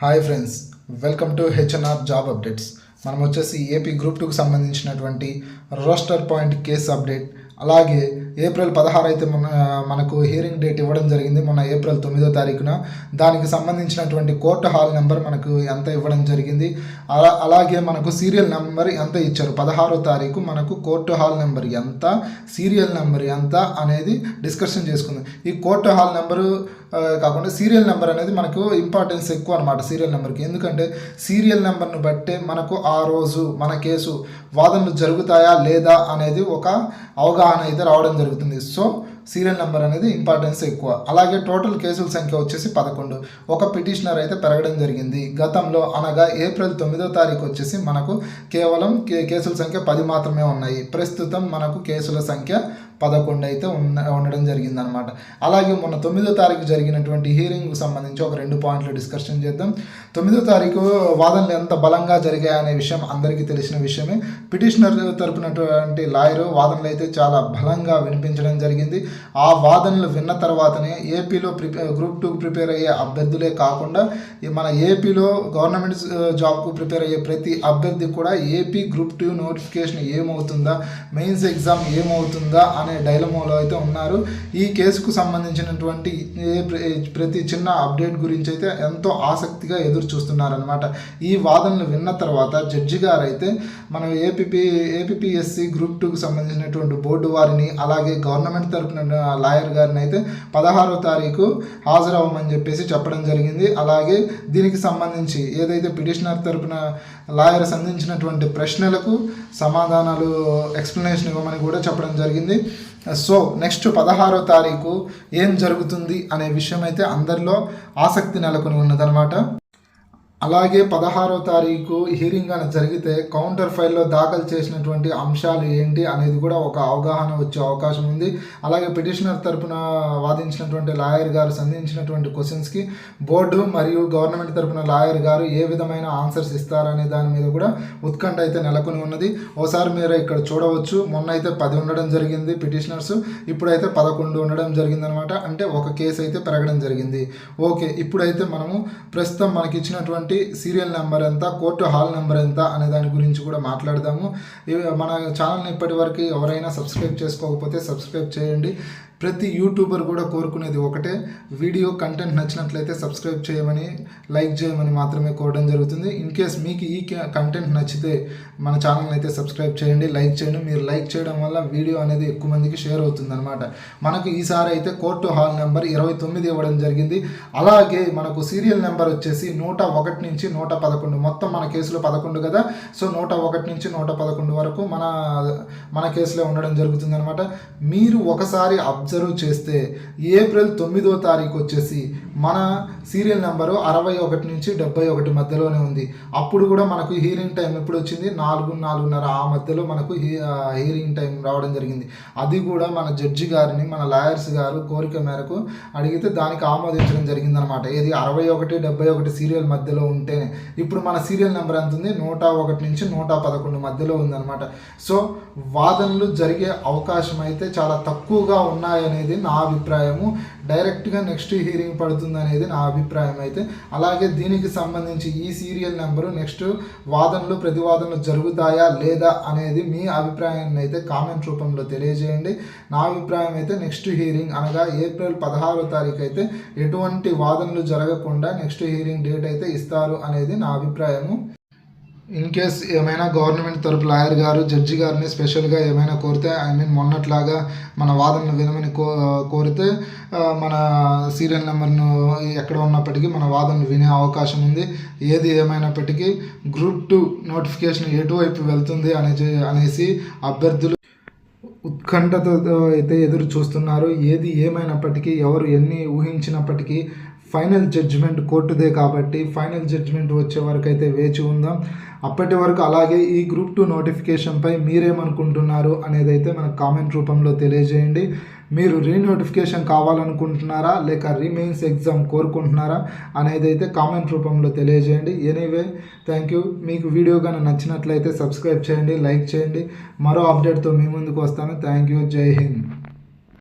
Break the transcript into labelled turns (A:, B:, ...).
A: Hi friends, welcome to HNR job updates. మనం వచ్చేసి AP group 2కి సంబంధించినటువంటి రోస్టర్ పాయింట్ కేసు అప్డేట్, అలాగే ఏప్రిల్ 16 అయితే మనకు హియరింగ్ డేట్ ఇవ్వడం జరిగింది. మొన్న ఏప్రిల్ 9వ తారీఖున దానికి సంబంధించినటువంటి కోర్టు హాల్ నెంబర్ మనకు ఎంత ఇవ్వడం జరిగింది. అలాగే మనకు సీరియల్ నెంబర్ ఎంత ఇచ్చారు. 16వ తారీఖు మనకు కోర్టు హాల్ నెంబర్ ఎంత, సీరియల్ నెంబర్ ఎంత అనేది డిస్కషన్ చేసుకుందాం. ఈ కోర్టు హాల్ నెంబరు కాకుండా సీరియల్ నెంబర్ అనేది మనకు ఇంపార్టెన్స్ ఎక్కువ అనమాట సీరియల్ నెంబర్కి. ఎందుకంటే సీరియల్ నెంబర్ను బట్టే మనకు ఆ రోజు మన కేసు వాదనలు జరుగుతాయా లేదా అనేది ఒక అవగాహన అయితే రావడం జరుగుతుంది. సో సీరియల్ నెంబర్ అనేది ఇంపార్టెన్స్ ఎక్కువ. అలాగే టోటల్ కేసుల సంఖ్య వచ్చేసి 11. ఒక పిటిషనర్ అయితే పెరగడం జరిగింది. గతంలో అనగా ఏప్రిల్ 9వ తారీఖు వచ్చేసి మనకు కేవలం కేసుల సంఖ్య 10 మాత్రమే ఉన్నాయి. ప్రస్తుతం మనకు కేసుల సంఖ్య 11 అయితే ఉండడం జరిగిందనమాట. అలాగే మొన్న 9వ తారీఖు జరిగినటువంటి హీరింగ్కి సంబంధించి ఒక 2 పాయింట్లు డిస్కషన్ చేద్దాం. 9వ తారీఖు వాదనలు ఎంత బలంగా జరిగాయనే విషయం అందరికీ తెలిసిన విషయమే. పిటిషనర్ తరపునటువంటి లాయరు వాదనలు అయితే చాలా బలంగా వినిపించడం జరిగింది. ఆ వాదనలు విన్న తర్వాతనే ఏపీలో గ్రూప్ 2కు ప్రిపేర్ అయ్యే అభ్యర్థులే కాకుండా మన ఏపీలో గవర్నమెంట్ జాబ్కు ప్రిపేర్ అయ్యే ప్రతి అభ్యర్థి కూడా ఏపీ గ్రూప్ 2 నోటిఫికేషన్ ఏమవుతుందా, మెయిన్స్ ఎగ్జామ్ ఏమవుతుందా అనే డైలమాలో అయితే ఉన్నారు. ఈ కేసుకు సంబంధించినటువంటి ప్రతి చిన్న అప్డేట్ గురించి అయితే ఎంతో ఆసక్తిగా ఎదురు చూస్తున్నారనమాట. ఈ వాదనలు విన్న తర్వాత జడ్జి గారు అయితే మన ఏపీఎస్సి గ్రూప్ 2కు సంబంధించినటువంటి బోర్డు వారిని, అలాగే గవర్నమెంట్ తరపున లాయర్ గారిని అయితే 16వ తారీఖు హాజరవ్వమని చెప్పేసి చెప్పడం జరిగింది. అలాగే దీనికి సంబంధించి ఏదైతే పిటిషనర్ తరపున లాయర్ సంధించినటువంటి ప్రశ్నలకు సమాధానాలు ఎక్స్ప్లెనేషన్ ఇవ్వమని కూడా చెప్పడం జరిగింది. సో నెక్స్ట్ 16వ తారీఖు ఏం జరుగుతుంది అనే విషయం అయితే అందరిలో ఆసక్తి నెలకొని ఉన్నదనమాట. అలాగే 16వ తారీఖు హియరింగ్ అని జరిగితే కౌంటర్ ఫైల్లో దాఖలు చేసినటువంటి అంశాలు ఏంటి అనేది కూడా ఒక అవగాహన వచ్చే అవకాశం ఉంది. అలాగే పిటిషనర్ తరపున వాదించినటువంటి లాయర్ గారు సంధించినటువంటి క్వశ్చన్స్కి బోర్డు మరియు గవర్నమెంట్ తరపున లాయర్ గారు ఏ విధమైన ఆన్సర్స్ ఇస్తారనే దాని మీద కూడా ఉత్కంఠ అయితే నెలకొని ఉన్నది. ఓసారి మీరు ఇక్కడ చూడవచ్చు, మొన్న అయితే 10 ఉండడం జరిగింది పిటిషనర్స్, ఇప్పుడైతే 11 ఉండడం జరిగిందనమాట. అంటే ఒక కేసు అయితే పెరగడం జరిగింది. ఓకే, ఇప్పుడైతే మనము ప్రస్తుతం మనకి ఇచ్చినటువంటి సీరియల్ నెంబర్ ఎంత, కోర్టు హాల్ నెంబర్ ఎంత అనే దాని గురించి కూడా మాట్లాడదాము. మన ఛానల్ని ఇప్పటి వరకు ఎవరైనా సబ్స్క్రైబ్ చేసుకోకపోతే సబ్స్క్రైబ్ చేయండి. ప్రతి యూట్యూబర్ కూడా కోరుకునేది ఒకటే, వీడియో కంటెంట్ నచ్చినట్లయితే సబ్స్క్రైబ్ చేయమని, లైక్ చేయమని మాత్రమే కోరడం జరుగుతుంది. ఇన్ కేస్ మీకు ఈ కంటెంట్ నచ్చితే మన ఛానల్ని అయితే సబ్స్క్రైబ్ చేయండి, లైక్ చేయండి. మీరు లైక్ చేయడం వల్ల వీడియో అనేది ఎక్కువ మందికి షేర్ అవుతుంది అనమాట. మనకు ఈసారి అయితే కోర్టు హాల్ నెంబర్ 29 ఇవ్వడం జరిగింది. అలాగే మనకు సీరియల్ నెంబర్ వచ్చేసి 101 నుంచి 111, మొత్తం మన కేసులో 11 కదా. సో 101 నుంచి 111 వరకు మన కేసులో ఉండడం జరుగుతుంది అనమాట. మీరు ఒకసారి అబ్జర్వ్ చేస్తే ఏప్రిల్ 9వ తారీఖు వచ్చేసి మన సీరియల్ నెంబరు 61 నుంచి 71 మధ్యలోనే ఉంది. అప్పుడు కూడా మనకు హీరింగ్ టైం ఎప్పుడు వచ్చింది, 4-4:30 ఆ మధ్యలో మనకు హీరింగ్ టైం రావడం జరిగింది. అది కూడా మన జడ్జి గారిని మన లాయర్స్ గారు కోరిక మేరకు అడిగితే దానికి ఆమోదించడం జరిగిందనమాట. ఏది 61-71 సీరియల్ మధ్యలో ఉంటేనే. ఇప్పుడు మన సీరియల్ నెంబర్ ఎంత ఉంది, 101 నుంచి 111 మధ్యలో ఉందన్నమాట. సో వాదనలు జరిగే అవకాశం అయితే చాలా తక్కువగా ఉన్నాయనేది నా అభిప్రాయము. డైరెక్ట్గా నెక్స్ట్ హీరింగ్ పడుతుంది అనేది నా అభిప్రాయం అయితే. అలాగే దీనికి సంబంధించి ఈ సీరియల్ నెంబరు నెక్స్ట్ వాదనలు ప్రతివాదనలు జరుగుతాయా లేదా అనేది మీ అభిప్రాయాన్ని అయితే కామెంట్ రూపంలో తెలియజేయండి. నా అభిప్రాయం అయితే నెక్స్ట్ హీరింగ్ అనగా ఏప్రిల్ 16వ తారీఖు అయితే ఎటువంటి వాదనలు జరగకుండా నెక్స్ట్ హీరింగ్ డేట్ అయితే ఇస్తారు అనేది నా అభిప్రాయము. ఇన్ కేస్ ఏమైనా గవర్నమెంట్ తరపు లాయర్ గారు జడ్జి గారిని స్పెషల్గా ఏమైనా కోరితే, మొన్నట్లాగా మన వాదనలు వినమని కోరితే మన సీరియల్ నెంబర్ను ఎక్కడ ఉన్నప్పటికీ మన వాదనలు వినే అవకాశం ఉంది. ఏది ఏమైనప్పటికీ గ్రూప్ 2 నోటిఫికేషన్ ఎటువైపు వెళ్తుంది అనేసి అభ్యర్థులు ఉత్కంఠతో అయితే ఎదురు చూస్తున్నారు. ఏది ఏమైనప్పటికీ ఎవరు ఎన్ని ఊహించినప్పటికీ ఫైనల్ జడ్జిమెంట్ కోర్టుదే కాబట్టి ఫైనల్ జడ్జిమెంట్ వచ్చే వరకు అయితే వేచి ఉందాం. అప్పటి వరకు అలాగే ఈ గ్రూప్ 2 నోటిఫికేషన్పై మీరేమనుకుంటున్నారు అనేది అయితే మనకు కామెంట్ రూపంలో తెలియజేయండి. మీరు రీనోటిఫికేషన్ కావాలనుకుంటున్నారా లేక రీమెయిన్స్ ఎగ్జామ్ కోరుకుంటున్నారా అనేది అయితే కామెంట్ రూపంలో తెలియజేయండి. Anyway, thank you. మీకు వీడియో కానీ నచ్చినట్లయితే సబ్స్క్రైబ్ చేయండి, లైక్ చేయండి. మరో అప్డేట్తో మీ ముందుకు వస్తాను. Thank you. జై హింద్.